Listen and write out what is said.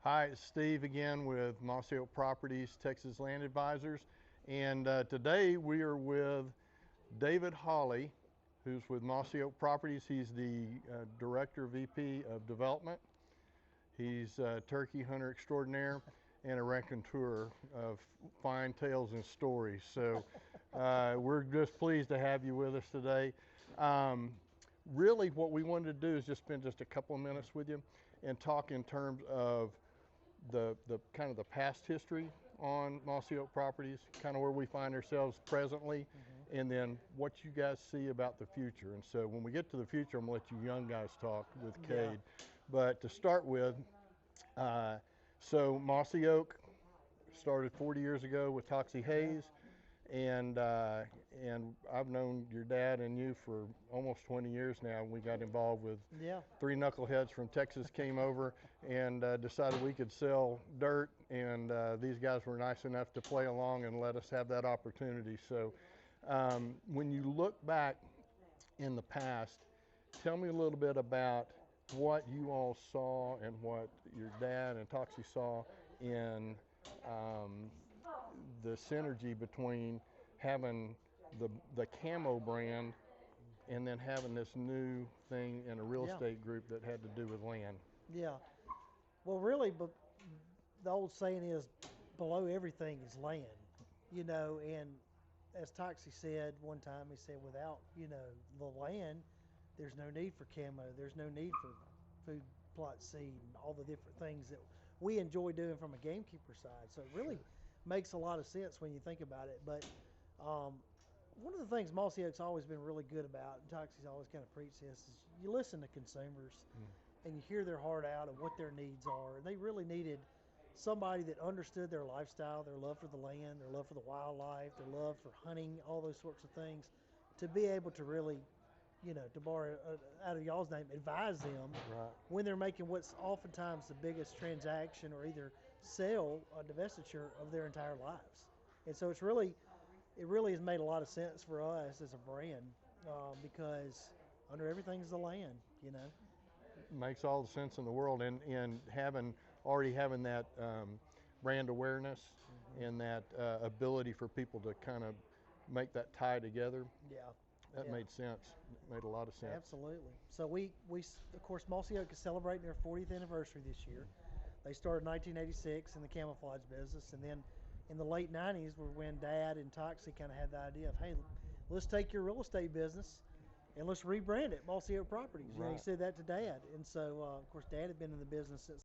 Hi, it's Steve again with Mossy Oak Properties, Texas Land Advisors. And today we are with David Hawley, who's with Mossy Oak Properties. He's the Director VP of Development. He's a turkey hunter extraordinaire and a raconteur of fine tales and stories. So we're just pleased to have you with us today. Really what we wanted to do is just spend just a couple of minutes with you and talk in terms of the kind of the past history on Mossy Oak Properties, kind of where we find ourselves presently, and then what you guys see about the future. And so when we get to the future, I'm gonna let you young guys talk with Cade. But to start with, so Mossy Oak started 40 years ago with Toxie Hayes, and I've known your dad and you for almost 20 years now. We got involved with three knuckleheads from Texas came over and decided we could sell dirt, and these guys were nice enough to play along and let us have that opportunity. So when you look back in the past, tell me a little bit about what you all saw and what your dad and Toxie saw in the synergy between having the camo brand and then having this new thing in a real estate group that had to do with land. Yeah. Well, really, but the old saying is, below everything is land, and as Toxie said one time, he said, without, the land, there's no need for camo. There's no need for food plot seed and all the different things that we enjoy doing from a gamekeeper side. So it really makes a lot of sense when you think about it. But one of the things Mossy Oak's always been really good about, and Toxie's always kind of preached this, is you listen to consumers and you hear their heart out of what their needs are. And they really needed somebody that understood their lifestyle, their love for the land, their love for the wildlife, their love for hunting, all those sorts of things, to be able to really, to borrow out of y'all's name, advise them when they're making what's oftentimes the biggest transaction or either sale or divestiture of their entire lives. And so it really has made a lot of sense for us as a brand because under everything is the land, Makes all the sense in the world, and already having that brand awareness and that ability for people to kind of make that tie together. That made sense. It made a lot of sense. Absolutely. So we of course, Mossy Oak is celebrating their 40th anniversary this year. They started in 1986 in the camouflage business, and then in the late 90s were when Dad and Toxie kind of had the idea of, hey, let's take your real estate business and let's rebrand it Mossy Oak Properties. He said that to Dad. And so, of course, Dad had been in the business since